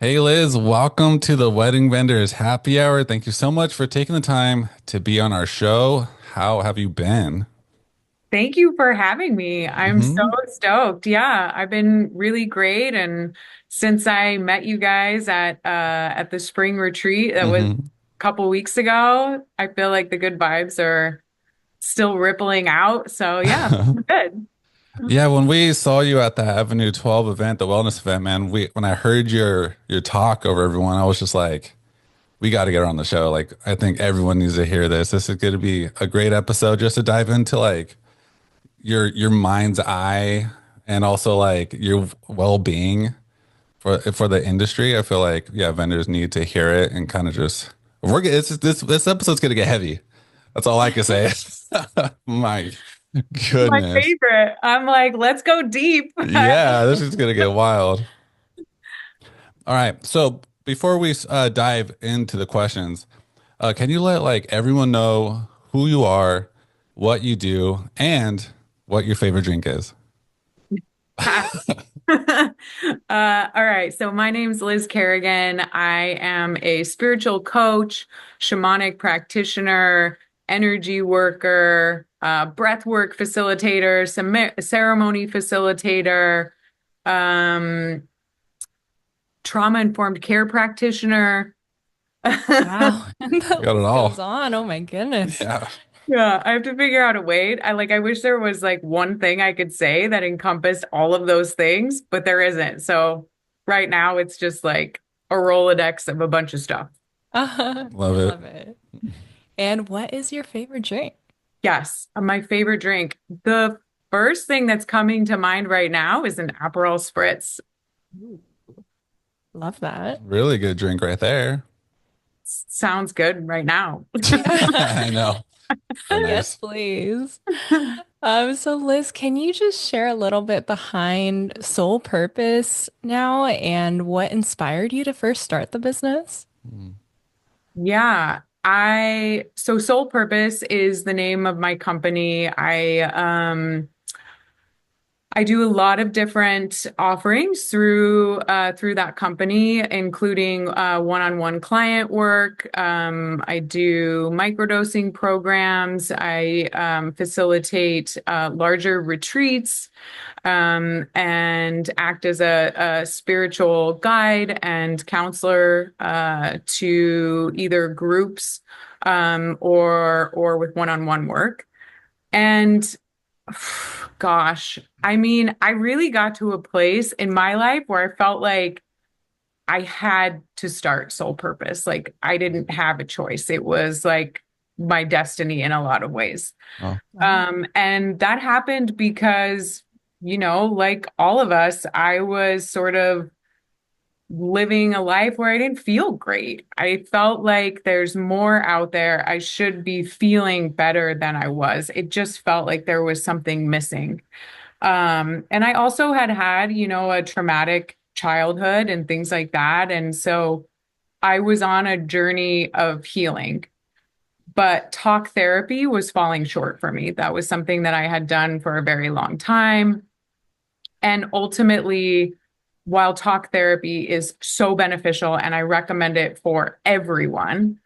Hey Liz, welcome to the Wedding Vendors Happy Hour. Thank you so much for taking the time to be on our show. How have you been? Thank you for having me. I'm so hmm stoked. Yeah, I've been really great. And since I met you guys at the spring retreat that was a hmm couple weeks ago, I feel like the good vibes are still rippling out. So yeah, good. Yeah, when we saw you at the Avenue 12 event, the wellness event, man, we when I heard your talk over everyone, I was just like, we got to get her on the show. Like, I think everyone needs to hear this. This is going to be a great episode just to dive into like your mind's eye and also like your well-being for the industry. I feel like yeah, vendors need to hear it and kind of just this episode's gonna get heavy. That's all I can say. My My goodness. favorite. I'm like, let's go deep. Yeah, this is gonna get wild. All right. So before we dive into the questions, can you let like everyone know who you are, what you do, and what your favorite drink is? All right. So my name's Liz Kerrigan. I am a spiritual coach, shamanic practitioner, energy worker, breath work facilitator, ceremony facilitator, um, trauma-informed care practitioner. You Yeah, Wow. The got it list goes all. on. Oh my goodness. Yeah. I have to figure out a way. I wish there was like one thing I could say that encompassed all of those things, but there isn't. So right now it's just like a Rolodex of a bunch of stuff. Love it. Love it. And what is your favorite drink? Yes, my favorite drink. The first thing that's coming to mind right now is an Aperol Spritz. Ooh, love that. Really good drink right there. Sounds good right now. I know. So Yes, nice. please. So Liz, can you just share a little bit behind Soul Purpose now and what inspired you to first start the business? Mm. Yeah, so Soul Purpose is the name of my company. I do a lot of different offerings through that company, including one-on-one client work. I do microdosing programs. I facilitate larger retreats and act as a spiritual guide and counselor to either groups or with one-on-one work. And gosh, I mean, I really got to a place in my life where I felt like I had to start Soul Purpose. Like I didn't have a choice. It was like my destiny in a lot of ways. Oh, Wow. And that happened because, like all of us, I was sort of living a life where I didn't feel great. I felt like there's more out there. I should be feeling better than I was. It just felt like there was something missing. And I also had, a traumatic childhood and things like that. And so I was on a journey of healing, but talk therapy was falling short for me. That was something that I had done for a very long time. And ultimately, while talk therapy is so beneficial and I recommend it for everyone,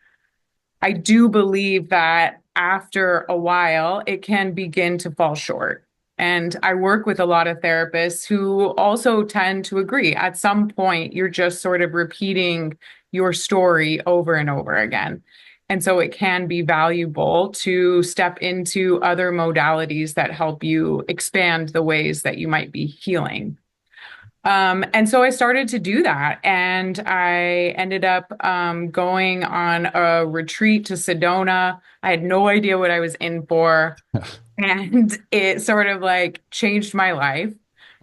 I do believe that after a while, it can begin to fall short. And I work with a lot of therapists who also tend to agree. At some point, you're just sort of repeating your story over and over again. And so it can be valuable to step into other modalities that help you expand the ways that you might be healing. And so I started to do that, and I ended up going on a retreat to Sedona. I had no idea what I was in for, and it sort of like changed my life.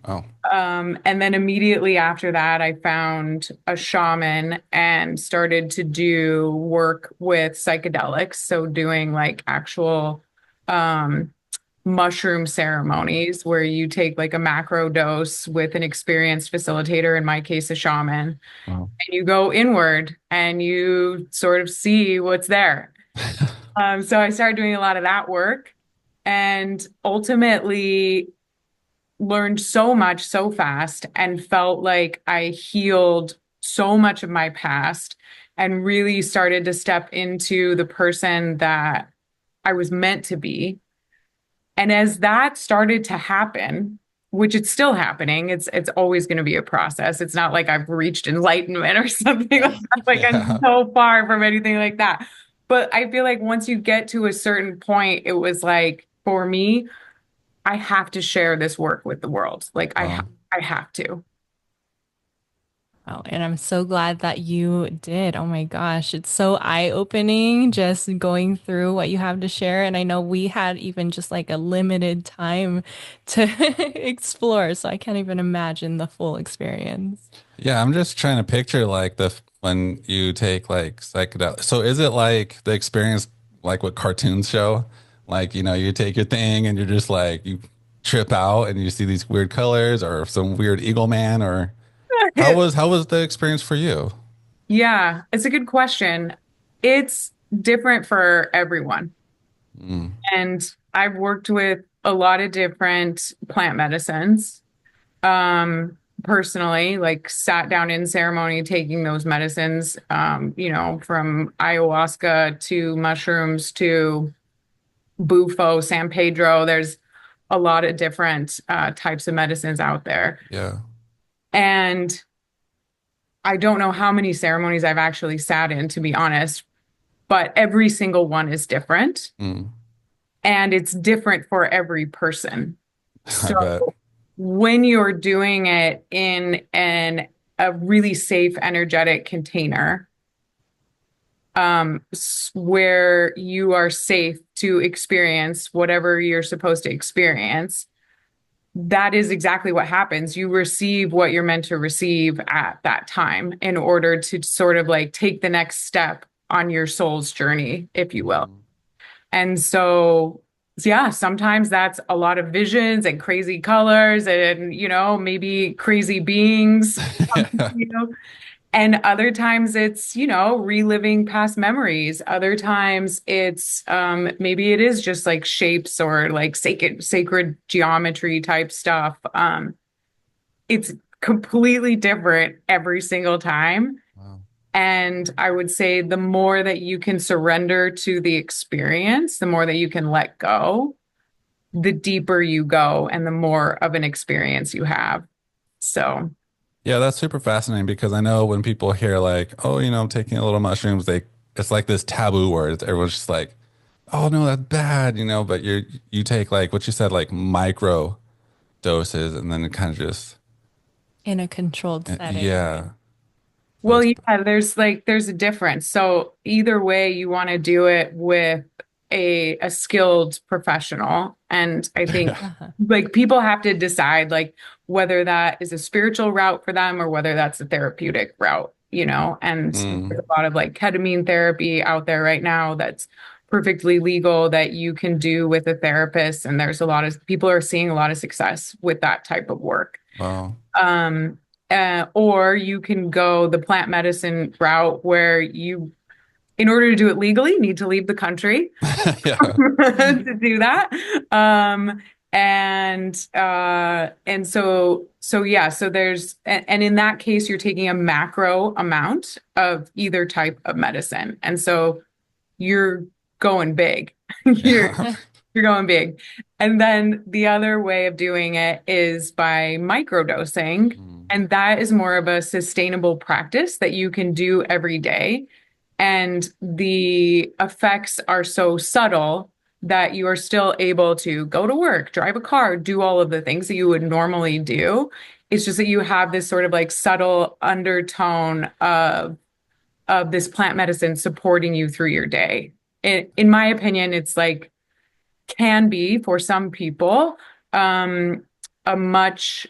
oh, And then immediately after that, I found a shaman and started to do work with psychedelics. So doing like actual um, mushroom ceremonies where you take like a macro dose with an experienced facilitator, in my case, a shaman, and wow. you go inward and you sort of see what's there. So I started doing a lot of that work and ultimately learned so much so fast and felt like I healed so much of my past and really started to step into the person that I was meant to be. And as that started to happen, which it's still happening, it's always going to be a process. It's not like I've reached enlightenment or something like that. Like I'm Yeah. so far from anything like that. But I feel like once you get to a certain point, it was like for me, I have to share this work with the world. Like Wow. I have to. Wow, and I'm so glad that you did. Oh my gosh, it's so eye-opening just going through what you have to share. And I know we had even just like a limited time to explore, so I can't even imagine the full experience. Yeah, I'm just trying to picture like when you take like psychedelic. So is it like the experience like what cartoons show? Like, you take your thing and you're just like you trip out and you see these weird colors or some weird eagle man or how was the experience for you? Yeah, it's a good question. It's different for everyone. Mm, And I've worked with a lot of different plant medicines. Personally, like sat down in ceremony taking those medicines, from ayahuasca to mushrooms to bufo, San Pedro. There's a lot of different types of medicines out there. yeah. And I don't know how many ceremonies I've actually sat in, to be honest, but every single one is different Mm, and it's different for every person. I So bet. when you're doing it in a really safe, energetic container, where you are safe to experience whatever you're supposed to experience, that is exactly what happens. You receive what you're meant to receive at that time in order to sort of like take the next step on your soul's journey, if you will. Mm. And so, yeah, sometimes that's a lot of visions and crazy colors and, maybe crazy beings, Yeah. you know. And other times it's, reliving past memories. Other times it's maybe it is just like shapes or like sacred geometry type stuff. It's completely different every single time. Wow. And I would say the more that you can surrender to the experience, the more that you can let go, the deeper you go and the more of an experience you have. So, Yeah, that's super fascinating because I know when people hear like, oh, I'm taking a little mushrooms, it's like this taboo word. Everyone's just like, oh no, that's bad, but you take like what you said, like micro doses and then it kind of just In a controlled setting, right? yeah. well, That's yeah, there's a difference. So either way, you want to do it with a skilled professional. And I think yeah. Uh-huh. like people have to decide like whether that is a spiritual route for them or whether that's a therapeutic route. And Mm, there's a lot of like ketamine therapy out there right now that's perfectly legal that you can do with a therapist. And there's a lot of people are seeing a lot of success with that type of work. wow. Um, or you can go the plant medicine route where you, in order to do it legally, need to leave the country Yeah. to do that. And so yeah, so there's and in that case, you're taking a macro amount of either type of medicine. And so you're going big. You're Yeah. you're going big. And then the other way of doing it is by microdosing. Mm, And that is more of a sustainable practice that you can do every day. And the effects are so subtle that you are still able to go to work, drive a car, do all of the things that you would normally do. It's just that you have this sort of like subtle undertone of this plant medicine supporting you through your day. In my opinion, it's like can be for some people a much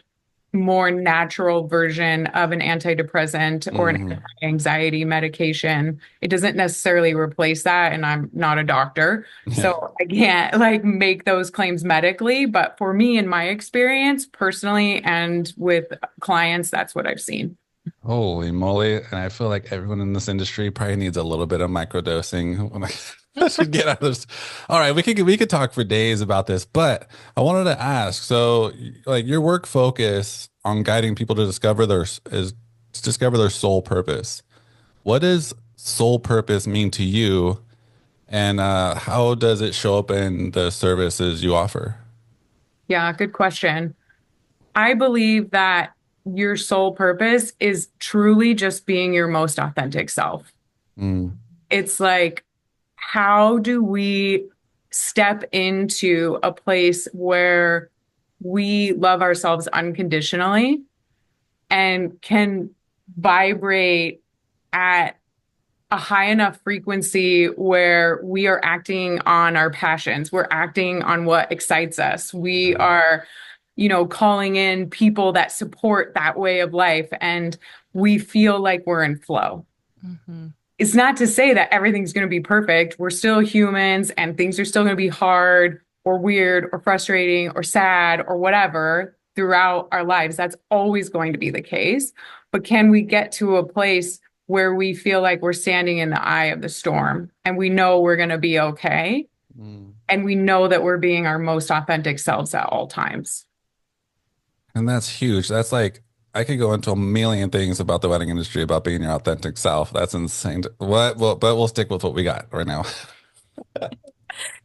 more natural version of an antidepressant or an hmm. anxiety medication. It doesn't necessarily replace that, and I'm not a doctor, Yeah. so I can't like make those claims medically. But for me, in my experience, personally, and with clients, that's what I've seen. Holy moly. And I feel like everyone in this industry probably needs a little bit of microdosing when I should get out of this. All right, we could talk for days about this, but I wanted to ask, so like your work focus on guiding people to discover their is to discover their soul purpose. What does soul purpose mean to you, and how does it show up in the services you offer? Yeah, good question. I believe that your sole purpose is truly just being your most authentic self. Mm, It's like, how do we step into a place where we love ourselves unconditionally and can vibrate at a high enough frequency where we are acting on our passions, we're acting on what excites us, we yeah. are, calling in people that support that way of life, and we feel like we're in flow. Hmm. It's not to say that everything's going to be perfect. We're still humans and things are still going to be hard or weird or frustrating or sad or whatever throughout our lives. That's always going to be the case. But can we get to a place where we feel like we're standing in the eye of the storm and we know we're going to be okay? Mm. And we know that we're being our most authentic selves at all times. And that's huge. That's like I could go into a million things about the wedding industry about being your authentic self. That's insane. What? Well, but we'll stick with what we got right now.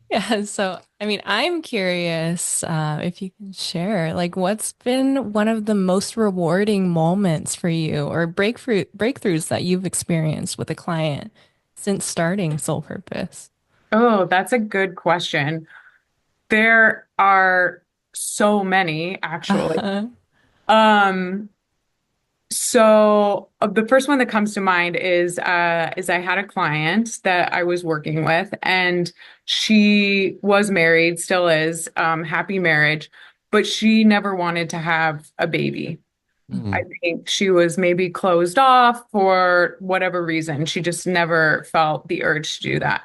Yeah, so I mean, I'm curious if you can share, like, what's been one of the most rewarding moments for you or breakthroughs that you've experienced with a client since starting Soul Purpose? Oh, that's a good question. There are so many, actually. Uh-huh. Um, so the first one that comes to mind is I had a client that I was working with, and she was married, still is, happy marriage, but she never wanted to have a baby. I Mm. think she was maybe closed off for whatever reason. She just never felt the urge to do that.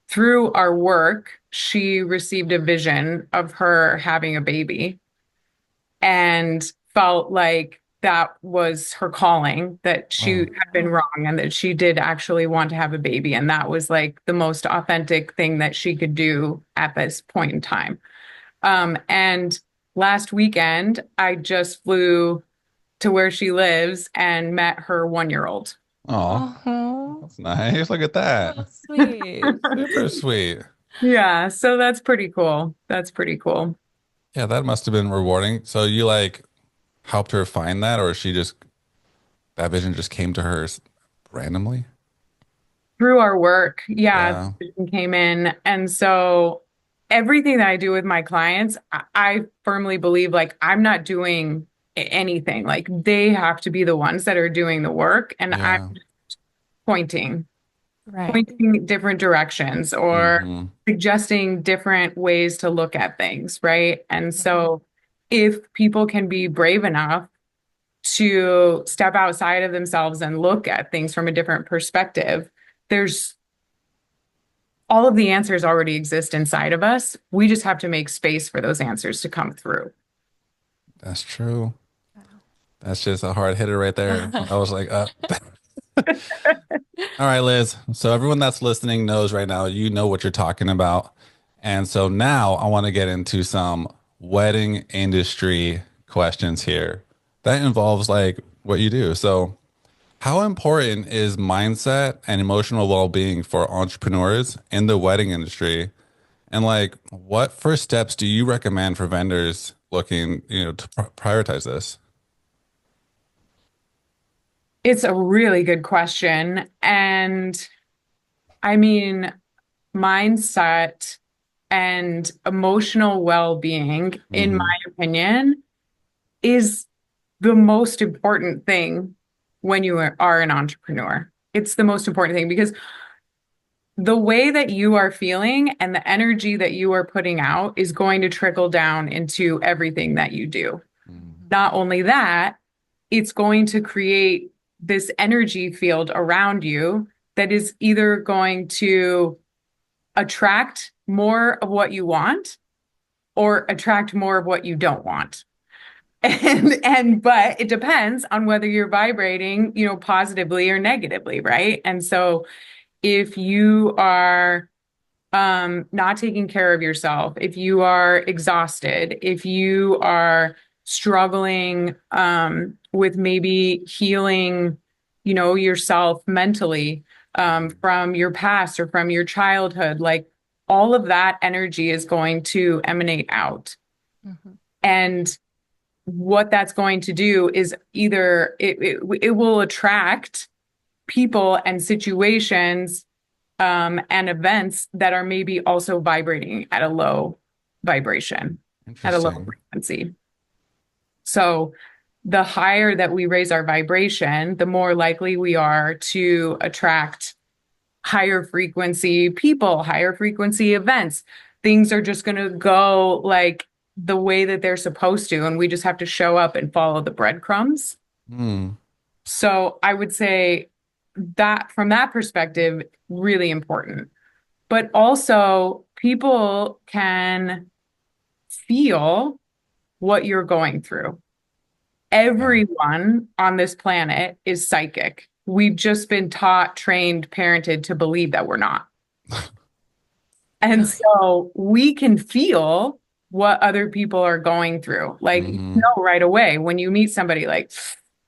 Through our work, she received a vision of her having a baby and felt like that was her calling, that she Oh, had been wrong and that she did actually want to have a baby. And that was like the most authentic thing that she could do at this point in time. And last weekend, I just flew to where she lives and met her 1 year old. oh, Oh, that's nice. Look at so that. sweet. Super sweet. Yeah, so that's pretty cool. That's pretty cool. Yeah, that must have been rewarding. So you like helped her find that, or she just that vision just came to her randomly? Through our work, yeah, Yeah, the vision came in. And so everything that I do with my clients, I firmly believe like I'm not doing anything. Like they have to be the ones that are doing the work, and I'm yeah. pointing, Right. pointing different directions or Hmm. suggesting different ways to look at things, right? And so if people can be brave enough to step outside of themselves and look at things from a different perspective, there's all of the answers already exist inside of us. We just have to make space for those answers to come through. That's true. That's just a hard hitter right there. I was like, all right, Liz. So everyone that's listening knows right now, you know what you're talking about. And so now I want to get into some wedding industry questions here. That involves like what you do. So how important is mindset and emotional well-being for entrepreneurs in the wedding industry? And like, what first steps do you recommend for vendors looking, to prioritize this? It's a really good question. And I mean, mindset and emotional well-being, in Hmm. my opinion, is the most important thing when you are an entrepreneur. It's the most important thing because the way that you are feeling and the energy that you are putting out is going to trickle down into everything that you do. Not only that, it's going to create this energy field around you that is either going to attract more of what you want or attract more of what you don't want. And but it depends on whether you're vibrating, positively or negatively, right? And so if you are not taking care of yourself, if you are exhausted, if you are struggling with maybe healing, yourself mentally from your past or from your childhood, like all of that energy is going to emanate out. Mhm. And what that's going to do is either it will attract people and situations and events that are maybe also vibrating at a low vibration, at a low Interesting. frequency. So the higher that we raise our vibration, the more likely we are to attract higher frequency people, higher frequency events. Things are just going to go like the way that they're supposed to, and we just have to show up and follow the breadcrumbs. Hmm. So I would say that from that perspective, really important. But also, people can feel what you're going through. Yeah. Everyone on this planet is psychic. We've just been taught, trained, parented to believe that we're not. And Really? so we can feel what other people are going through. Like, Hmm. right away when you meet somebody, like,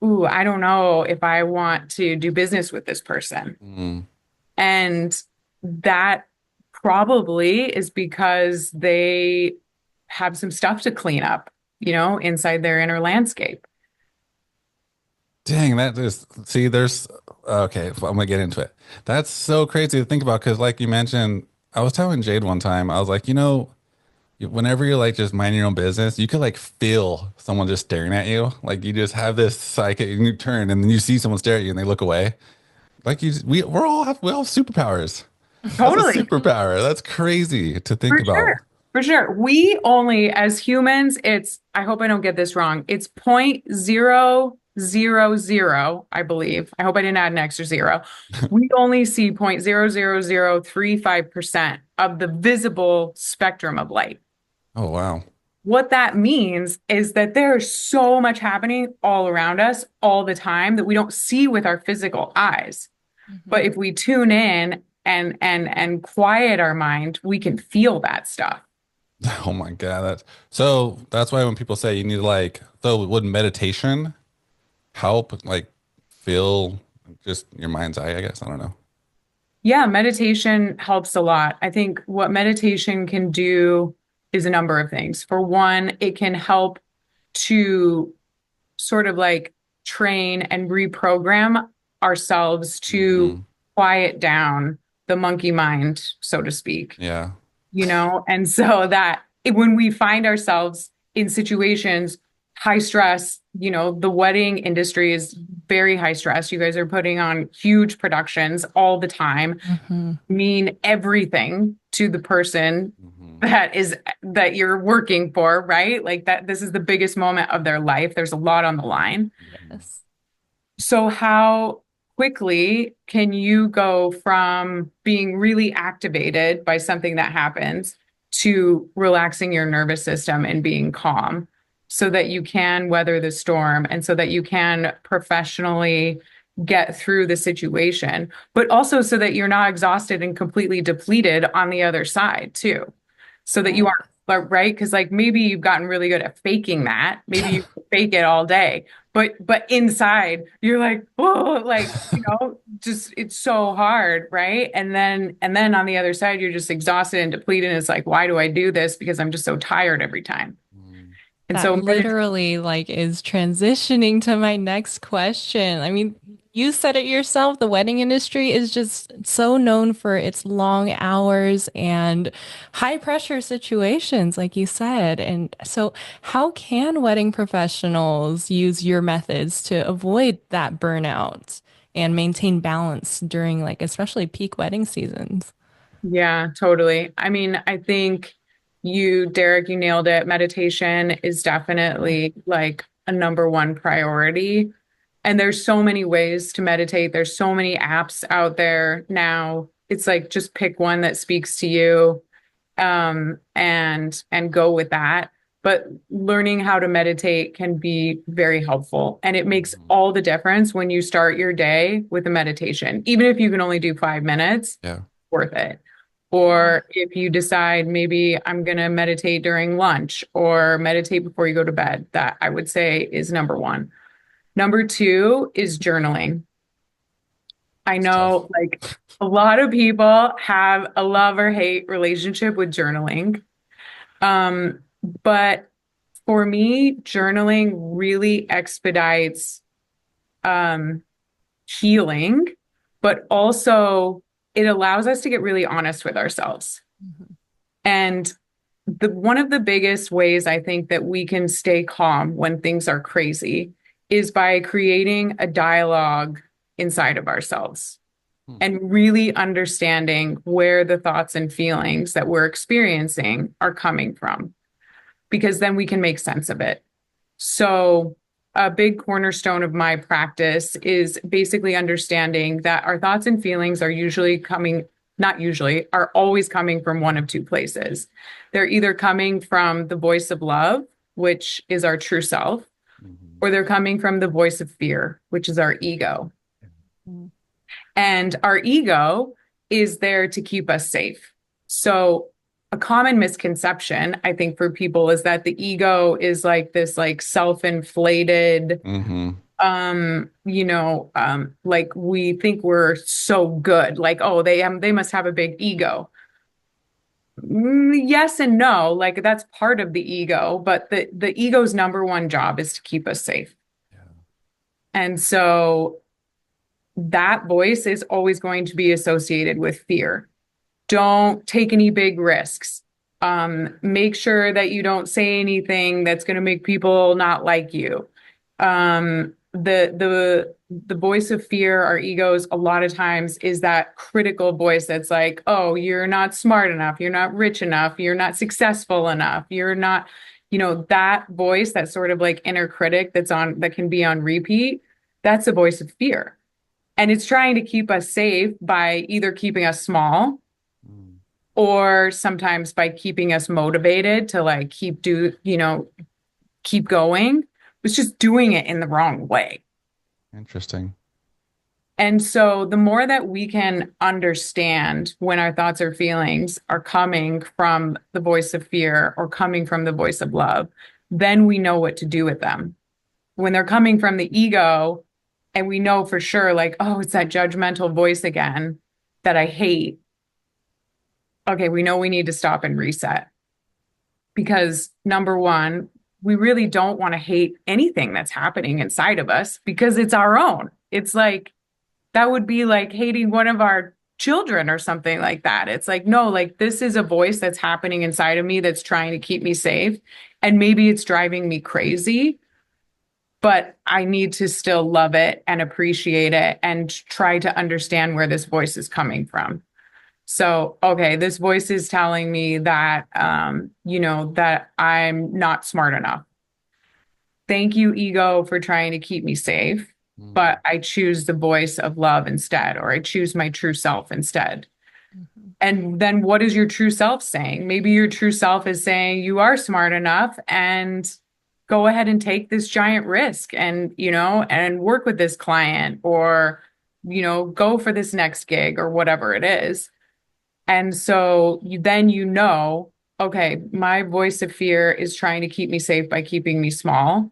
ooh, I don't know if I want to do business with this person. Hmm. And that probably is because they have some stuff to clean up, inside their inner landscape. Dang, that is, see, there's, okay, I'm gonna get into it. That's so crazy to think about because, like you mentioned, I was telling Jade one time, I was like, whenever you're like just minding your own business, you could like feel someone just staring at you. Like you just have this psychic, and you turn and then you see someone stare at you and they look away. Like we all have superpowers. That's a Totally. superpower. That's crazy to think For about. sure. For sure. We only, as humans, I hope I don't get this wrong. It's 0.000, I believe. I hope I didn't add an extra zero. We only see 0.00035% of the visible spectrum of light. Oh wow. What that means is that there's so much happening all around us all the time that we don't see with our physical eyes. But Mhm. if we tune in and quiet our mind, we can feel that stuff. Oh my God. That's why when people say you need to like, so would meditation help like feel just your mind's eye, I guess. I don't know. Yeah, meditation helps a lot. I think what meditation can do is a number of things. For one, it can help to sort of like train and reprogram ourselves to Hmm. quiet down the monkey mind, so to speak. Yeah. And so that when we find ourselves in situations high stress, the wedding industry is very high stress. You guys are putting on huge productions all the time, Mhm. mean everything to the person Hmm. that you're working for, right? Like that this is the biggest moment of their life. There's a lot on the line. Yes. So, how quickly can you go from being really activated by something that happens to relaxing your nervous system and being calm so that you can weather the storm and so that you can professionally get through the situation, but also so that you're not exhausted and completely depleted on the other side, too? So that you Yes. aren't, right? Because, like, maybe you've gotten really good at faking that. Maybe you fake it all day, but inside you're like, oh, like, just it's so hard, right? And then on the other side you're just exhausted and depleted, and it's like, why do I do this? Because I'm just so tired every time. And That so literally like is transitioning to my next question. I mean, you said it yourself, the wedding industry is just so known for its long hours and high pressure situations, like you said. And so, how can wedding professionals use your methods to avoid that burnout and maintain balance during, like, especially peak wedding seasons? yeah, totally. I mean, I think Derek, you nailed it. Meditation is definitely like a number one priority. And there's so many ways to meditate. There's so many apps out there now. It's like just pick one that speaks to you, and go with that. But learning how to meditate can be very helpful. And it makes Hmm. all the difference when you start your day with a meditation. Even if you can only do 5 minutes, Yeah. worth it. Or if you decide maybe I'm going to meditate during lunch or meditate before you go to bed, that I would say is number one. Number two is journaling. I It's tough. know like a lot of people have a love or hate relationship with journaling. Um, but for me, journaling really expedites um, healing, but also it allows us to get really honest with ourselves. Mhm. And one of the biggest ways I think that we can stay calm when things are crazy is by creating a dialogue inside of ourselves Hmm. and really understanding where the thoughts and feelings that we're experiencing are coming from, because then we can make sense of it. So, a big cornerstone of my practice is basically understanding that our thoughts and feelings are usually coming, not usually, are always coming from one of two places. They're either coming from the voice of love, which is our true self, Mhm. or they're coming from the voice of fear, which is our ego. Mhm. And our ego is there to keep us safe. So, a common misconception, I think, for people is that the ego is like this like self-inflated Mhm. like we think we're so good. Like, oh, they must have a big ego. Yes and no, like that's part of the ego, but the ego's number one job is to keep us safe. Yeah. And so that voice is always going to be associated with fear. Don't take any big risks. Make sure that you don't say anything that's going to make people not like you. The voice of fear, our egos, a lot of times is that critical voice that's like, oh, you're not smart enough, you're not rich enough, you're not successful enough, you're not, that voice, that sort of like inner critic that can be on repeat. That's a voice of fear. And it's trying to keep us safe by either keeping us small Mm. or sometimes by keeping us motivated to like keep going. It's just doing it in the wrong way. Interesting. And so the more that we can understand when our thoughts or feelings are coming from the voice of fear or coming from the voice of love, then we know what to do with them. When they're coming from the ego and we know for sure, like, oh, it's that judgmental voice again that I hate. Okay, we know we need to stop and reset because number one, we really don't want to hate anything that's happening inside of us because it's our own. It's like that would be like hating one of our children or something like that. It's like, no, like this is a voice that's happening inside of me that's trying to keep me safe. And maybe it's driving me crazy, but I need to still love it and appreciate it and try to understand where this voice is coming from. So, okay, this voice is telling me that, that I'm not smart enough. Thank you, ego, for trying to keep me safe, Mm. but I choose the voice of love instead, or I choose my true self instead. Mhm. And then what is your true self saying? Maybe your true self is saying you are smart enough and go ahead and take this giant risk and work with this client or, go for this next gig or whatever it is. And so okay, my voice of fear is trying to keep me safe by keeping me small.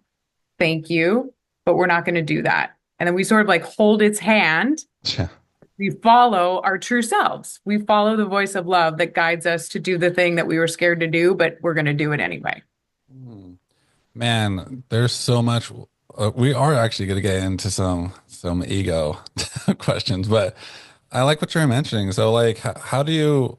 Thank you, but we're not going to do that. And then we sort of like hold its hand. Yeah. We follow our true selves. We follow the voice of love that guides us to do the thing that we were scared to do, but we're going to do it anyway. Mm. Man, there's so much. We are actually going to get into some ego questions, but I like what you're mentioning. So, like, how do you?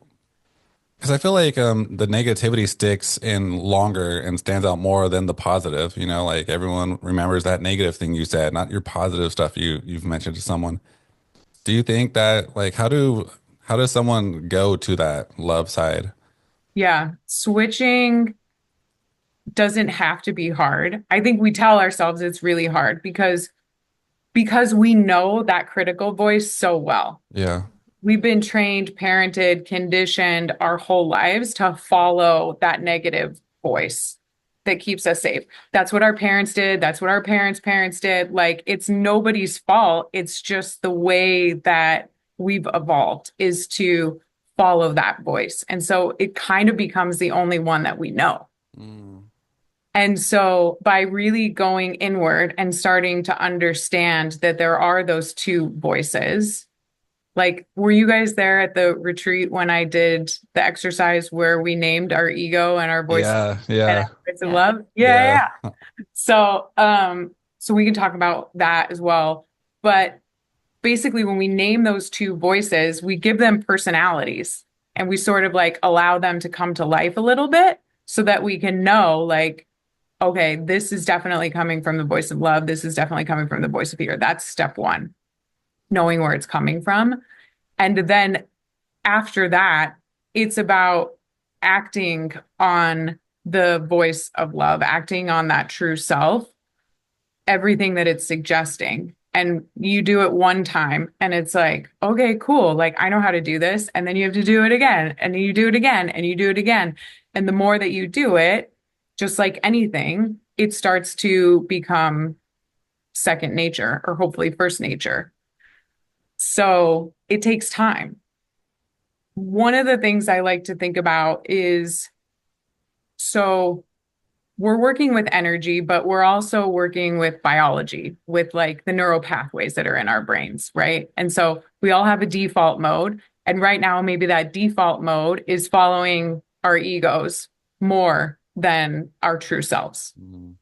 Because I feel like the negativity sticks in longer and stands out more than the positive. You know, like everyone remembers that negative thing you said, not your positive stuff you've mentioned to someone. Do you think that like how does someone go to that love side? Yeah. Switching doesn't have to be hard. I think we tell ourselves it's really hard because we know that critical voice so well. Yeah. We've been trained, parented, conditioned our whole lives to follow that negative voice that keeps us safe. That's what our parents did. That's what our parents' did. Like it's nobody's fault. It's just the way that we've evolved is to follow that voice. And so it kind of becomes the only one that we know. Mm. And so by really going inward and starting to understand that there are those two voices, like, were you guys there at the retreat when I did the exercise where we named our ego and our voice Yeah, and yeah, our voice of Yeah. love? Yeah, yeah. yeah. Yeah. So we can talk about that as well. But basically, when we name those two voices, we give them personalities and we sort of like allow them to come to life a little bit so that we can know, like, okay, this is definitely coming from the voice of love. This is definitely coming from the voice of fear. That's step one, knowing where it's coming from. And then after that, it's about acting on the voice of love, acting on that true self, everything that it's suggesting. And you do it one time and it's like, okay, cool. Like, I know how to do this. And then you have to do it again. And then you do it again and you do it again. And the more that you do it, just like anything, it starts to become second nature or hopefully first nature. So it takes time. One of the things I like to think about is, so we're working with energy, but we're also working with biology, with like the neural pathways that are in our brains, right? And so we all have a default mode. And right now, maybe that default mode is following our egos more than our true selves. Mm.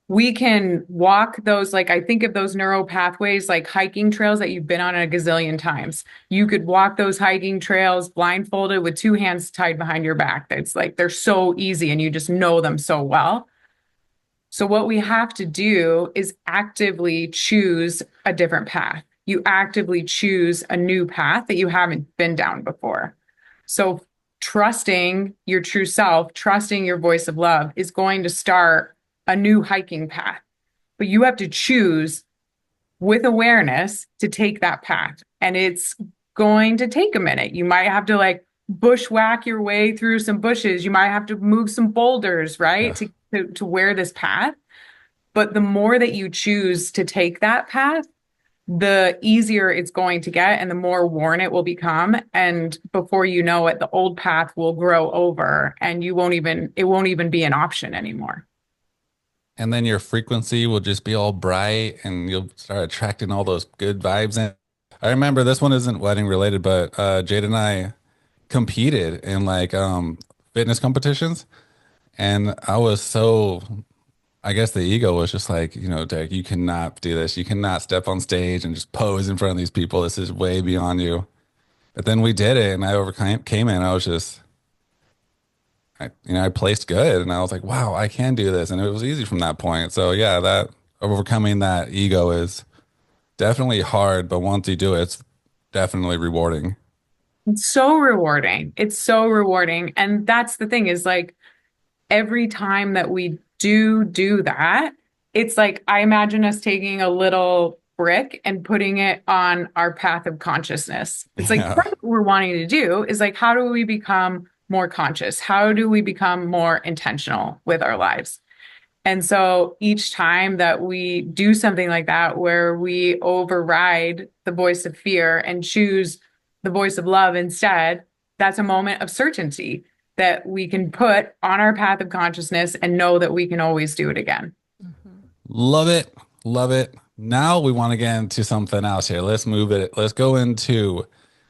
We can walk those, like, I think of those neural pathways like hiking trails that you've been on a gazillion times. You could walk those hiking trails blindfolded with two hands tied behind your back. It's like they're so easy and you just know them so well. So what we have to do is actively choose a different path. You actively choose a new path that you haven't been down before. So trusting your true self, trusting your voice of love is going to start a new hiking path. But you have to choose with awareness to take that path. And it's going to take a minute. You might have to like bushwhack your way through some bushes. You might have to move some boulders, right? Yeah. To wear this path. But the more that you choose to take that path, the easier it's going to get and the more worn it will become. And before you know it, the old path will grow over and it won't even be an option anymore. And then your frequency will just be all bright and you'll start attracting all those good vibes. And I remember this one isn't wedding related, but Jade and I competed in like fitness competitions. And I was so, I guess the ego was just like, Derek, you cannot do this. You cannot step on stage and just pose in front of these people. This is way beyond you. But then we did it and I overcame it. And I was just, I placed good and I was like, wow, I can do this. And it was easy from that point. So yeah, that overcoming that ego is definitely hard, but once you do it, it's definitely rewarding. It's so rewarding. It's so rewarding. And that's the thing is like every time that we do that, it's like I imagine us taking a little brick and putting it on our path of consciousness. It's like Yeah. part of what we're wanting to do is like, how do we become more conscious? How do we become more intentional with our lives? And so each time that we do something like that, where we override the voice of fear and choose the voice of love instead, that's a moment of certainty that we can put on our path of consciousness and know that we can always do it again. Mhm. Love it. Love it. Now we want to get into something else here. Let's move it. Let's go into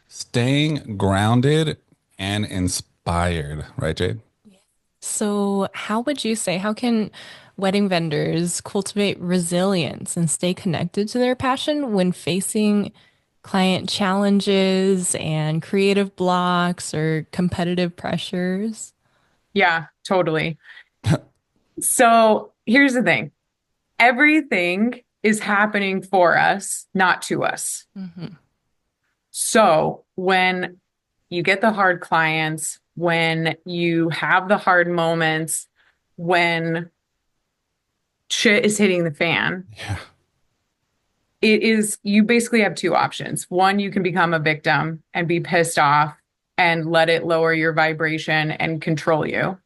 staying grounded and inspired. Right, Jade? So, how would you say, how can wedding vendors cultivate resilience and stay connected to their passion when facing client challenges and creative blocks or competitive pressures? Yeah, totally. So here's the thing. Everything is happening for us, not to us. Mhm. So when you get the hard clients, when you have the hard moments, when shit is hitting the fan, Yeah. you basically have two options. One, you can become a victim and be pissed off and let it lower your vibration and control you.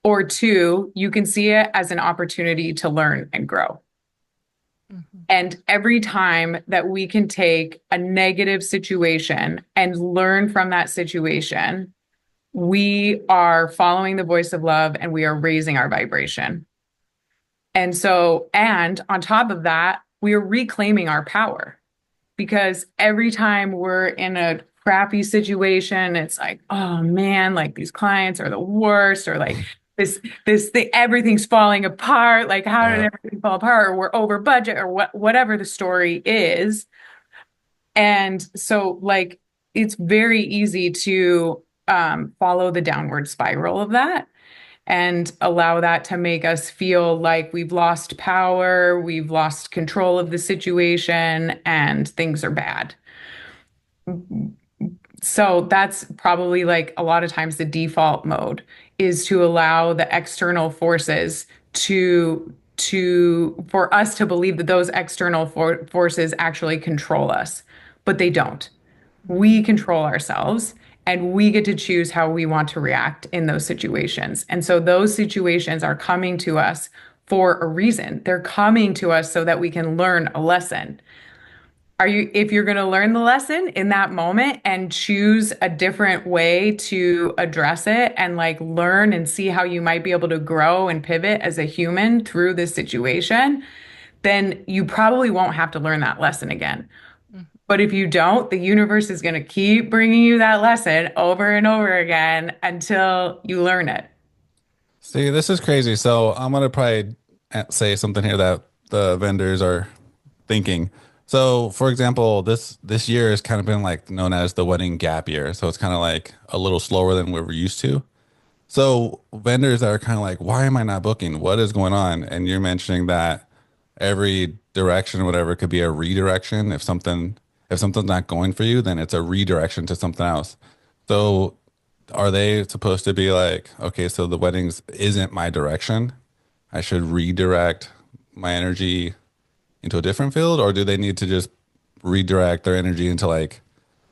Or two, you can see it as an opportunity to learn and grow. Mhm. And every time that we can take a negative situation and learn from that situation, we are following the voice of love and we are raising our vibration. And so, and on top of that, we are reclaiming our power because every time we're in a crappy situation, it's like, oh man, like these clients are the worst, or like this thing, everything's falling apart. Like, how did Yeah. everything fall apart? Or we're over budget, or whatever the story is. And so, like, it's very easy to follow the downward spiral of that and allow that to make us feel like we've lost power, we've lost control of the situation, and things are bad. So that's probably like a lot of times the default mode is to allow the external forces to for us to believe that those external forces actually control us, but they don't. We control ourselves and we get to choose how we want to react in those situations. And so those situations are coming to us for a reason. They're coming to us so that we can learn a lesson. If you're going to learn the lesson in that moment and choose a different way to address it and like learn and see how you might be able to grow and pivot as a human through this situation, then you probably won't have to learn that lesson again. But if you don't, the universe is going to keep bringing you that lesson over and over again until you learn it. See, this is crazy. So I'm gonna probably say something here that the vendors are thinking. So, for example, this year has kind of been like known as the wedding gap year. So it's kind of like a little slower than we were used to. So vendors are kind of like, why am I not booking? What is going on? And you're mentioning that every direction, whatever, could be a redirection. If something's not going for you, then it's a redirection to something else. So are they supposed to be like, okay, so the weddings isn't my direction. I should redirect my energy into a different field, or do they need to just redirect their energy into like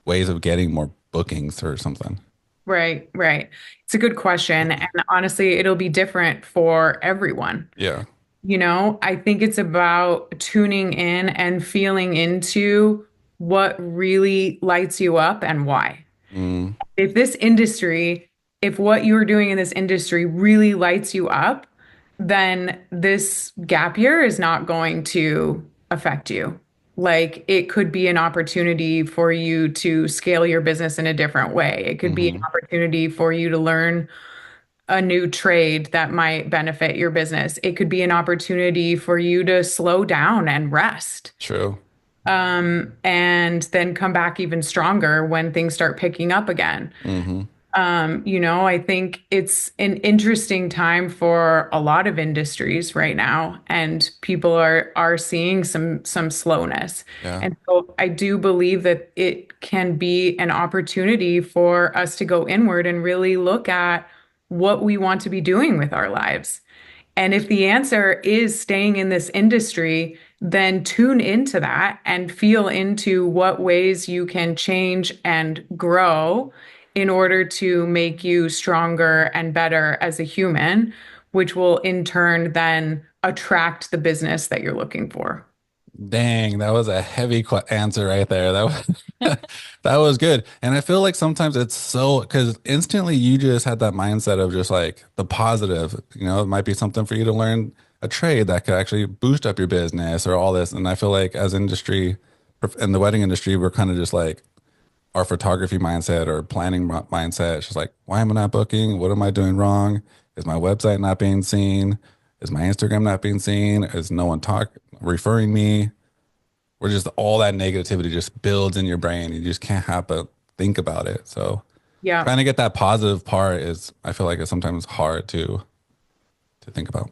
ways of getting more bookings or something? Right, right. It's a good question. And honestly, it'll be different for everyone. Yeah. I think it's about tuning in and feeling into what really lights you up and why. Mm, If this industry, if what you're doing in this industry really lights you up, then this gap year is not going to affect you. Like it could be an opportunity for you to scale your business in a different way. It could be an hmm. opportunity for you to learn a new trade that might benefit your business. It could be an opportunity for you to slow down and rest, True. and then come back even stronger when things start picking up again. Hmm. I think it's an interesting time for a lot of industries right now, and people are seeing some slowness. Yeah. And so I do believe that it can be an opportunity for us to go inward and really look at what we want to be doing with our lives. And if the answer is staying in this industry, then tune into that and feel into what ways you can change and grow in order to make you stronger and better as a human, which will in turn then attract the business that you're looking for. Dang, that was a heavy answer right there. That was that was good. And I feel like sometimes it's so because instantly you just had that mindset of just like the positive, it might be something for you to learn a trade that could actually boost up your business or all this. And I feel like as industry in the wedding industry, we're kind of just like our photography mindset or planning mindset. It's just like, why am I not booking? What am I doing wrong? Is my website not being seen? Is my Instagram not being seen? Is no one referring me? Where just all that negativity just builds in your brain. You just can't help but think about it. So Yeah. trying to get that positive part is, I feel like it's sometimes hard to think about.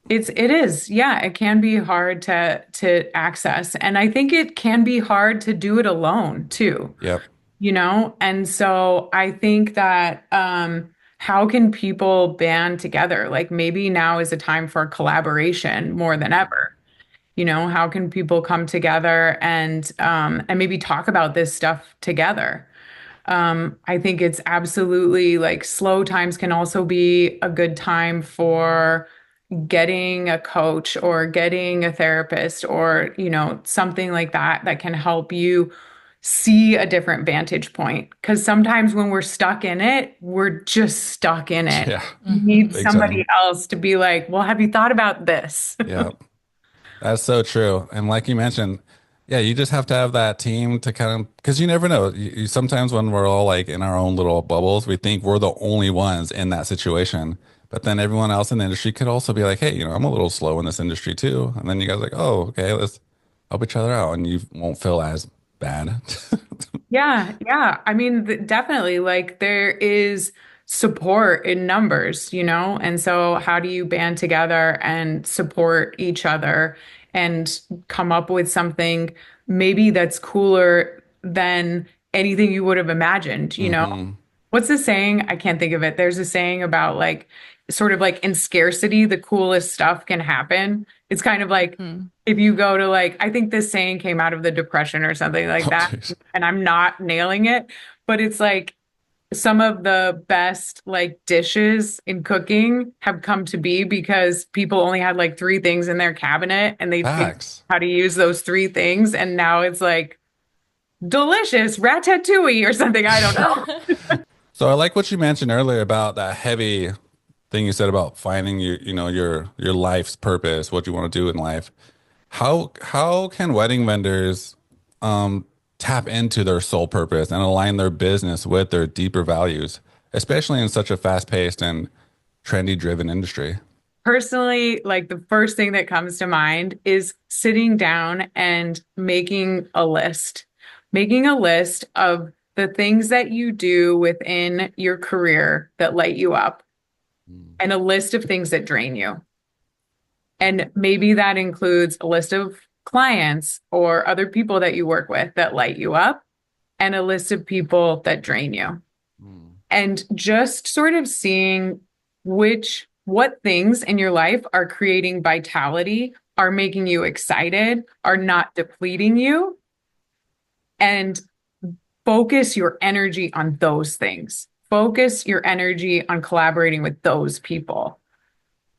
It is. Yeah, it can be hard to access. And I think it can be hard to do it alone too. Yep. And so I think that how can people band together? Like maybe now is a time for collaboration more than ever. How can people come together and maybe talk about this stuff together? I think it's absolutely like slow times can also be a good time for getting a coach or getting a therapist or, something like that that can help you see a different vantage point. Because sometimes when we're stuck in it, we're just stuck in it. Yeah, You need Hmm. big somebody time. else to be like, well, have you thought about this? Yeah. That's so true. And like you mentioned, yeah, you just have to have that team to kind of, because you never know. Sometimes when we're all like in our own little bubbles, we think we're the only ones in that situation. But then everyone else in the industry could also be like, hey, I'm a little slow in this industry too. And then you guys are like, oh, okay, let's help each other out. And you won't feel as bad. Yeah, yeah. I mean, definitely, like there is support in numbers, And so how do you band together and support each other and come up with something maybe that's cooler than anything you would have imagined? Hmm. What's the saying? I can't think of it. There's a saying about like sort of like in scarcity, the coolest stuff can happen. It's kind of like Hmm. if you go to like, I think this saying came out of the Depression or something like Oh, that, geez. and I'm not nailing it, but it's like some of the best like dishes in cooking have come to be because people only had like three things in their cabinet and they figured Facts. out how to use those three things, and now it's like delicious ratatouille or something. I don't know. So I like what you mentioned earlier about that heavy thing you said about finding your life's purpose, what you want to do in life. How can wedding vendors um tap into their soul purpose and align their business with their deeper values, especially in such a fast-paced and trendy driven industry? Personally, like the first thing that comes to mind is sitting down and making a list of the things that you do within your career that light you up, Mm. and a list of things that drain you. And maybe that includes a list of clients or other people that you work with that light you up, and a list of people that drain you. Mm. And just sort of seeing what things in your life are creating vitality, are making you excited, are not depleting you, and focus your energy on those things. Focus your energy on collaborating with those people.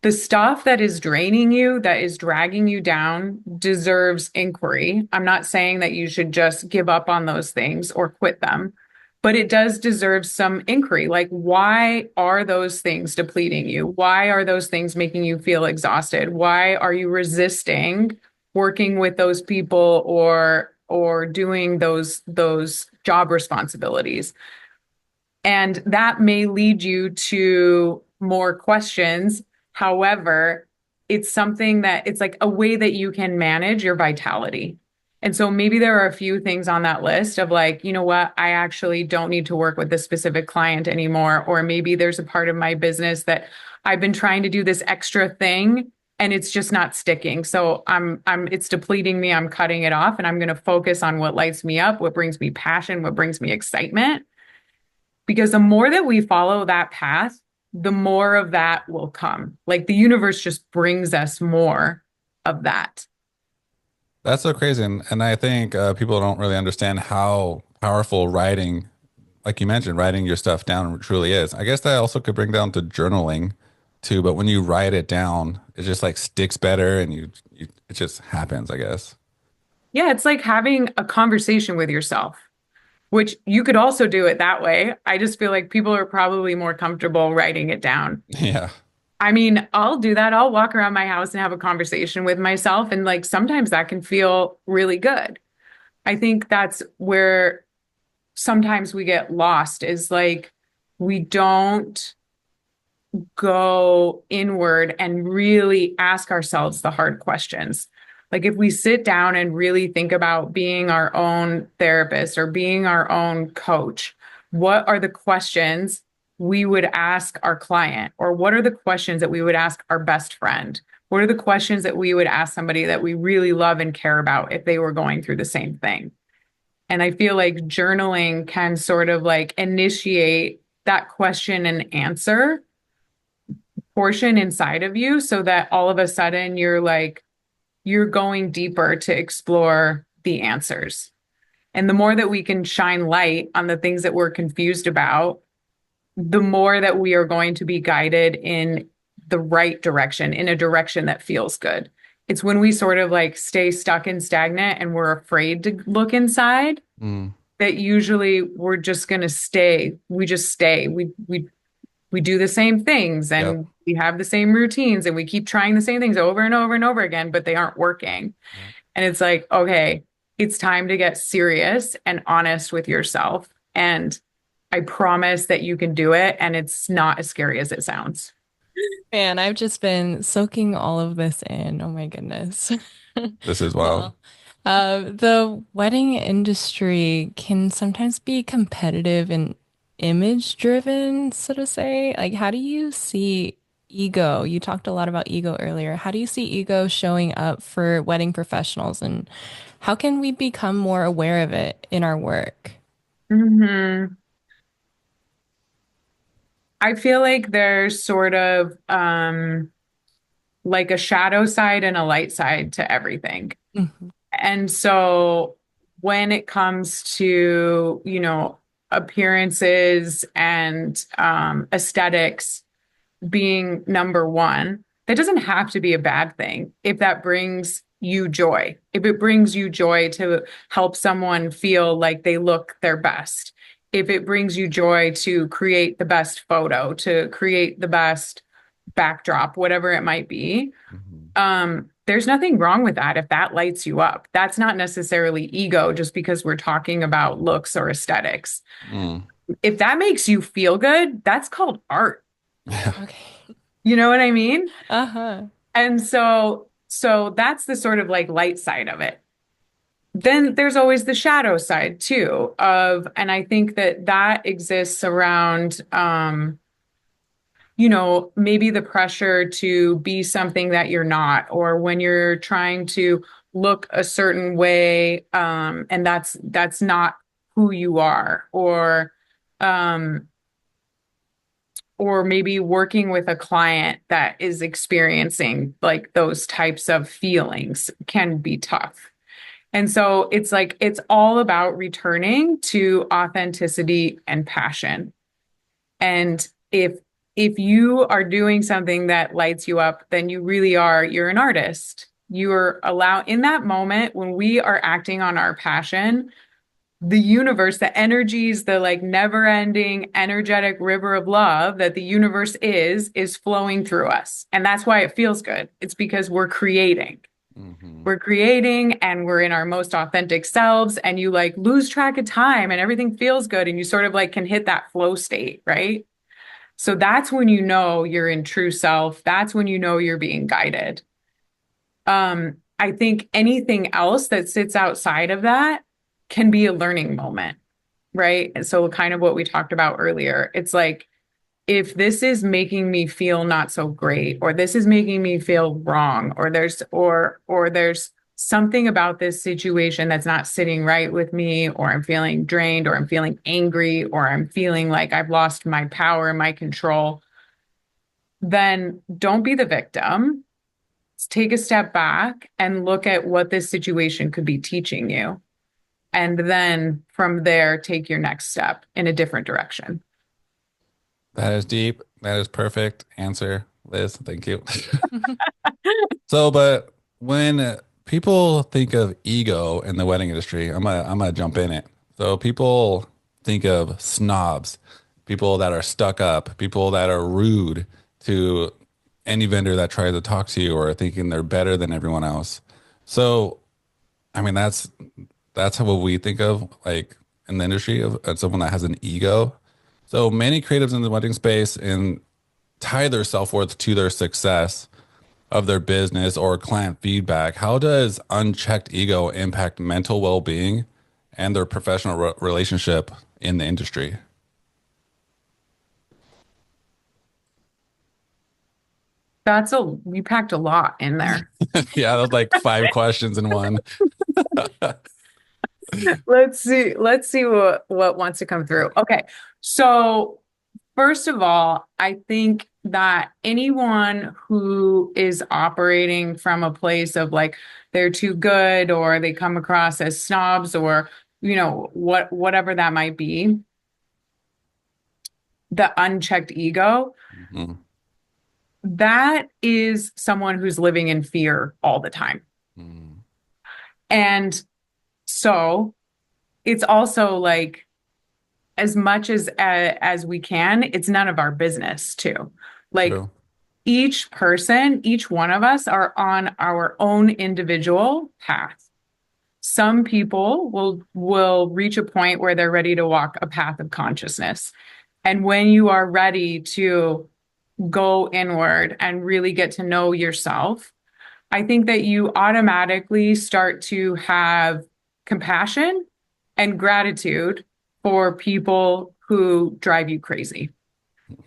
The stuff that is draining you, that is dragging you down, deserves inquiry. I'm not saying that you should just give up on those things or quit them, but it does deserve some inquiry. Like, why are those things depleting you? Why are those things making you feel exhausted? Why are you resisting working with those people or doing those job responsibilities? And that may lead you to more questions. However, it's something that it's like a way that you can manage your vitality. And so maybe there are a few things on that list of like, you know what, I actually don't need to work with this specific client anymore. Or maybe there's a part of my business that I've been trying to do this extra thing and it's just not sticking. So it's depleting me. I'm cutting it off and I'm going to focus on what lights me up, what brings me passion, what brings me excitement, because the more that we follow that path, the more of that will come. Like the universe just brings us more of that. That's so crazy, and I think people don't really understand how powerful writing, like you mentioned, writing your stuff down truly is. I guess that also could bring down to journaling too, but when you write it down, it just like sticks better and it just happens, I guess. Yeah, it's like having a conversation with yourself, which you could also do it that way. I just feel like people are probably more comfortable writing it down. Yeah. I mean, I'll do that. I'll walk around my house and have a conversation with myself. And like sometimes that can feel really good. I think that's where sometimes we get lost is like we don't go inward and really ask ourselves the hard questions. Like if we sit down and really think about being our own therapist or being our own coach, what are the questions we would ask our client? Or what are the questions that we would ask our best friend? What are the questions that we would ask somebody that we really love and care about if they were going through the same thing? And I feel like journaling can sort of like initiate that question and answer portion inside of you so that all of a sudden you're going deeper to explore the answers. And the more that we can shine light on the things that we're confused about, the more that we are going to be guided in the right direction, in a direction that feels good. It's when we sort of like stay stuck and stagnant and we're afraid to look inside Mm, that usually we're just going to stay. We just stay. We do the same things yep. and we have the same routines and we keep trying the same things over and over and over again, but they aren't working. Yep. And it's like, okay, it's time to get serious and honest with yourself. And I promise that you can do it. And it's not as scary as it sounds. Man, I've just been soaking all of this in. Oh my goodness. This is wild. Well, the wedding industry can sometimes be competitive and image driven, so to say. Like, how do you see ego? You talked a lot about ego earlier. How do you see ego showing up for wedding professionals, and how can we become more aware of it in our work? Hmm. I feel like there's sort of like a shadow side and a light side to everything. Mhm. And so when it comes to, appearances and aesthetics being number one, that doesn't have to be a bad thing if that brings you joy. If it brings you joy to help someone feel like they look their best. If it brings you joy to create the best photo, to create the best backdrop, whatever it might be, Mhm. there's nothing wrong with that if that lights you up. That's not necessarily ego just because we're talking about looks or aesthetics. Mm. If that makes you feel good, that's called art. Yeah. Okay. You know what I mean? Uh-huh. And so that's the sort of like light side of it. Then there's always the shadow side too of, and I think that that exists around maybe the pressure to be something that you're not, or when you're trying to look a certain way, and that's not who you are, um, or maybe working with a client that is experiencing like those types of feelings can be tough. And so it's like it's all about returning to authenticity and passion. And if you are doing something that lights you up, then you're an artist. You're allowed in that moment when we are acting on our passion, the universe, the energies, the like never ending energetic river of love that the universe is flowing through us. And that's why it feels good. It's because we're creating. Hmm. We're creating and we're in our most authentic selves, and you like lose track of time and everything feels good and you sort of like can hit that flow state, right? So that's when you know you're in true self. That's when you know you're being guided. I think anything else that sits outside of that can be a learning moment, right? And so kind of what we talked about earlier. It's like if this is making me feel not so great, or this is making me feel wrong, or there's something about this situation that's not sitting right with me, or I'm feeling drained, or I'm feeling angry, or I'm feeling like I've lost my power, my control, then don't be the victim. Take a step back and look at what this situation could be teaching you. And then from there, take your next step in a different direction. That is deep. That is perfect answer, Liz. Thank you. So, but when people think of ego in the wedding industry, I'm gonna jump in it. So people think of snobs, people that are stuck up, people that are rude to any vendor that tries to talk to you or thinking they're better than everyone else. So, I mean, that's how what we think of like in the industry of someone that has an ego. So many creatives in the wedding space and tie their self-worth to their success of their business or client feedback. How does unchecked ego impact mental well-being and their professional relationship in the industry? We packed a lot in there. Yeah, that was like five questions in one. Let's see what wants to come through. Okay. So, first of all, I think that anyone who is operating from a place of like they're too good, or they come across as snobs, or whatever that might be, the unchecked ego, Mhm. that is someone who's living in fear all the time. Mm, And so it's also like, as much as we can, it's none of our business too. Like true. each person, each one of us are on our own individual path. Some people will reach a point where they're ready to walk a path of consciousness. And when you are ready to go inward and really get to know yourself, I think that you automatically start to have compassion and gratitude for people who drive you crazy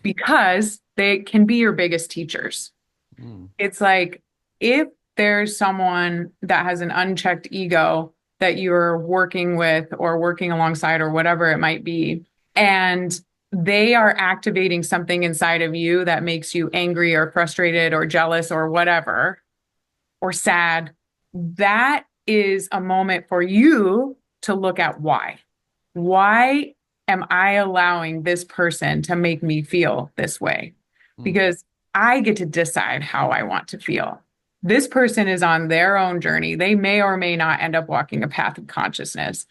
because they can be your biggest teachers. Mm, It's like if there's someone that has an unchecked ego that you're working with or working alongside or whatever it might be, and they are activating something inside of you that makes you angry or frustrated or jealous or whatever, or sad, that is a moment for you to look at why. Why am I allowing this person to make me feel this way? mm. Because I get to decide how I want to feel. This person is on their own journey. They may or may not end up walking a path of consciousness,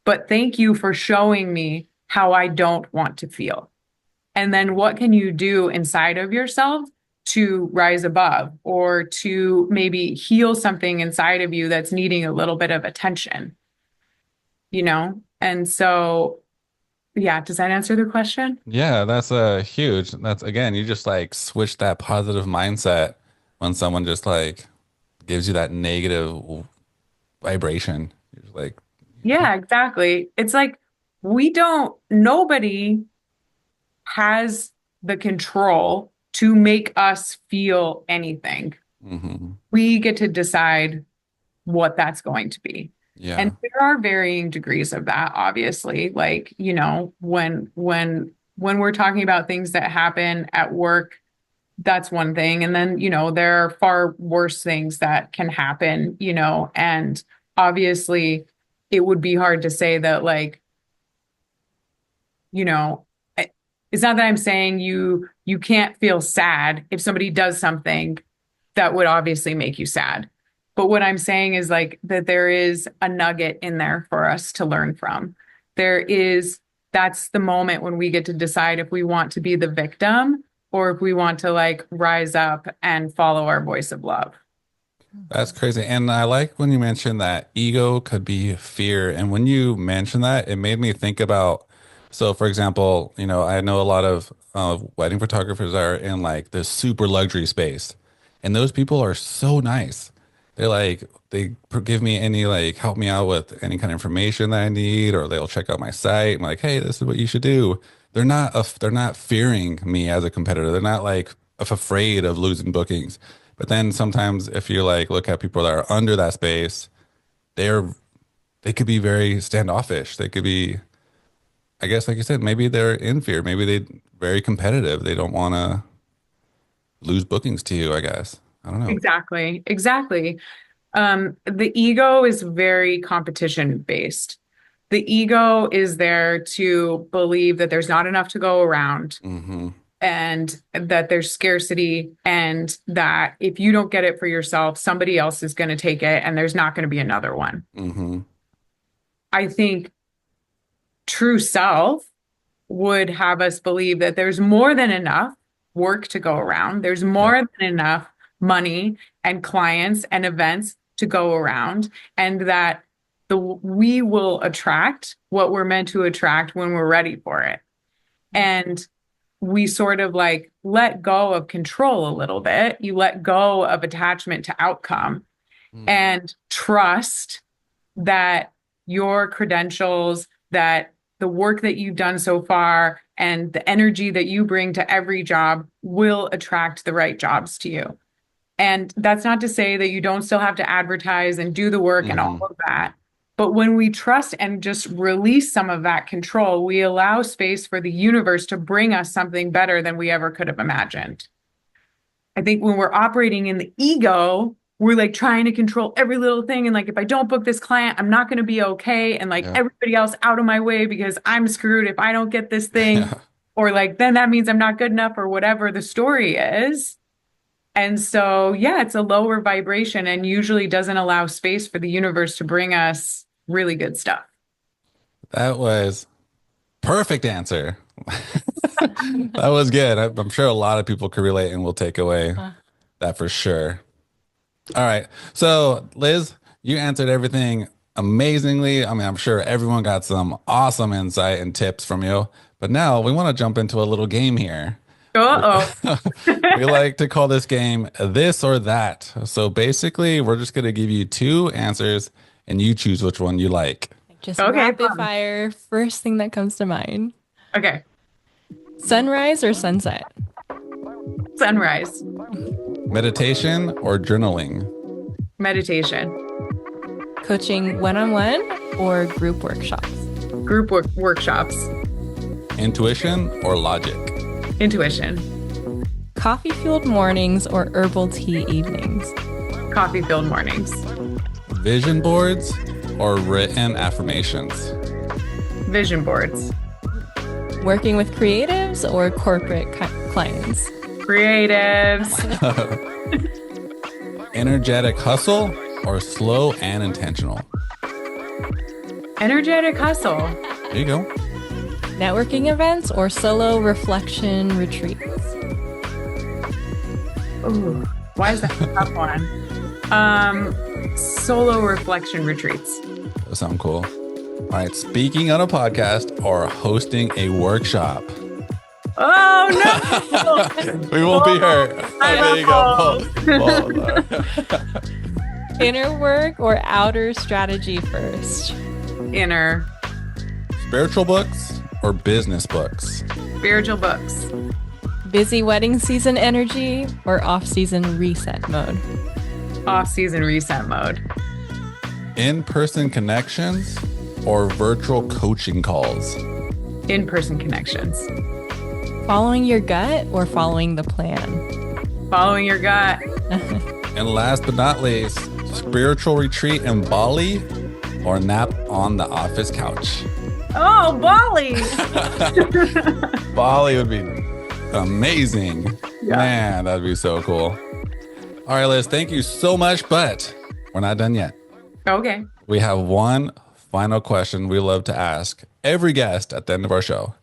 but thank you for showing me how I don't want to feel. And then what can you do inside of yourself to rise above or to maybe heal something inside of you that's needing a little bit of attention, you know? And so, yeah, does that answer the question? Yeah, that's a huge. That's again, you just like switch that positive mindset when someone just like gives you that negative vibration. You're just like, Yeah, exactly. It's like nobody has the control to make us feel anything. mm-hmm. We get to decide what that's going to be. And Yeah. there are varying degrees of that, obviously. Like, when we're talking about things that happen at work, that's one thing. And then, there are far worse things that can happen, and obviously it would be hard to say that like, you know, it's not that I'm saying you can't feel sad if somebody does something that would obviously make you sad. But what I'm saying is like that there is a nugget in there for us to learn from. There is, that's the moment when we get to decide if we want to be the victim or if we want to like rise up and follow our voice of love. That's crazy. And I like when you mentioned that ego could be fear. And when you mentioned that, it made me think about, so for example, I know a lot of wedding photographers are in like this super luxury space. And those people are so nice. They're like, give me any, like, help me out with any kind of information that I need, or they'll check out my site. I'm like, hey, this is what you should do. They're not fearing me as a competitor. They're not like afraid of losing bookings. But then sometimes if you like look at people that are under that space, they're they could be very standoffish. They could be, I guess, like you said, maybe they're in fear. Maybe they very competitive. They don't want to lose bookings to you, I guess. I don't know. Exactly. Exactly. The ego is very competition based. The ego is there to believe that there's not enough to go around Mm-hmm. and that there's scarcity and that if you don't get it for yourself, somebody else is going to take it and there's not going to be another one. Mm-hmm. I think true self would have us believe that there's more than enough work to go around. There's Yep. more than enough money and clients and events to go around, and that we will attract what we're meant to attract when we're ready for it. And we sort of like let go of control a little bit. You let go of attachment to outcome Mm. and trust that your credentials, that the work that you've done so far, and the energy that you bring to every job will attract the right jobs to you. And that's not to say that you don't still have to advertise and do the work and all Mm-hmm. of that. But when we trust and just release some of that control, we allow space for the universe to bring us something better than we ever could have imagined. I think when we're operating in the ego, we're like trying to control every little thing. And like, if I don't book this client, I'm not going to be okay. And like Yep. everybody else out of my way because I'm screwed if I don't get this thing. Yeah. Or like, then that means I'm not good enough or whatever the story is. And so, yeah, it's a lower vibration and usually doesn't allow space for the universe to bring us really good stuff. That was perfect answer. That was good. I'm sure a lot of people could relate and will take away Uh, that for sure. All right. So, Liz, you answered everything amazingly. I mean, I'm sure everyone got some awesome insight and tips from you. But now we want to jump into a little game here. We, Uh-oh. we like to call this game this or that. So basically, we're just going to give you two answers and you choose which one you like. just Okay, rapid fun. fire. First thing that comes to mind. Okay. Sunrise or sunset? Sunrise, Meditation or journaling? meditation, Coaching one-on-one or group workshops? workshops, Intuition or logic? intuition, Coffee-fueled mornings or herbal tea evenings? coffee-filled mornings, Vision boards or written affirmations? vision boards, Working with creatives or corporate clients? creatives, Energetic hustle or slow and intentional? energetic hustle. There you go. Networking events or solo reflection retreats? Ooh, why is that a tough one? Solo reflection retreats. That sound cool. All right. Speaking on a podcast or hosting a workshop? Oh no! We won't be hurt. Oh, there you go. Inner work or outer strategy first? Inner Spiritual books or business books? spiritual books, Busy wedding season energy or off-season reset mode? off-season reset mode, In-person connections or virtual coaching calls? in-person connections, Following your gut or following the plan? following your gut, And last but not least, spiritual retreat in Bali or nap on the office couch? oh, Bali. Bali would be amazing. Yeah. Man, that'd be so cool. All right, Liz, thank you so much, but we're not done yet. Okay. We have one final question we love to ask every guest at the end of our show.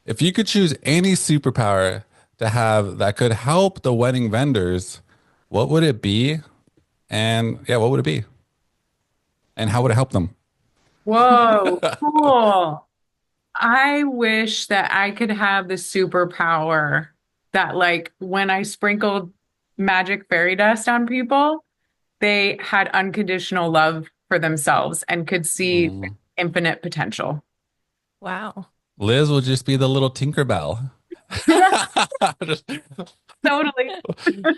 If you could choose any superpower to have that could help the wedding vendors, what would it be? And yeah, what would it be? And how would it help them? Whoa, cool. I wish that I could have the superpower that, like, when I sprinkled magic fairy dust on people, they had unconditional love for themselves and could see Mm. infinite potential. Wow. Liz will just be the little Tinkerbell. Just Totally.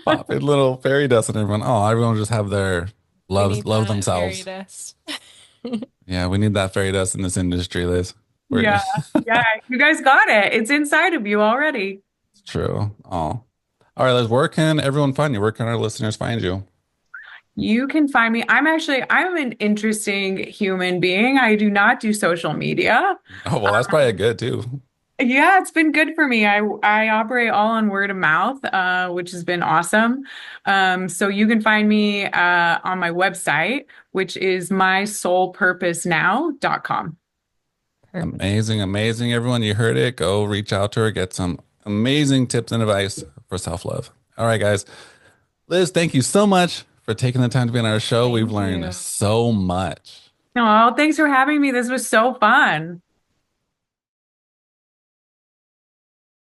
popping little fairy dust and everyone. Oh, everyone will just have their We love need love that themselves. fairy dust. Yeah, we need that fairy dust in this industry, Liz. Yeah. Yeah. You guys got it. It's inside of you already. It's true. Oh. All right, Liz, where can everyone find you? Where can our listeners find you? You can find me. I'm an interesting human being. I do not do social media. Oh, well, that's probably good too. Yeah, it's been good for me. I operate all on word of mouth, which has been awesome. So you can find me on my website, which is mysoulpurposenow.com. Perfect. Amazing, amazing. Everyone, you heard it. Go reach out to her, get some amazing tips and advice for self-love. All right, guys. Liz, thank you so much for taking the time to be on our show. We've Thank learned you. so much. Oh, thanks for having me. This was so fun.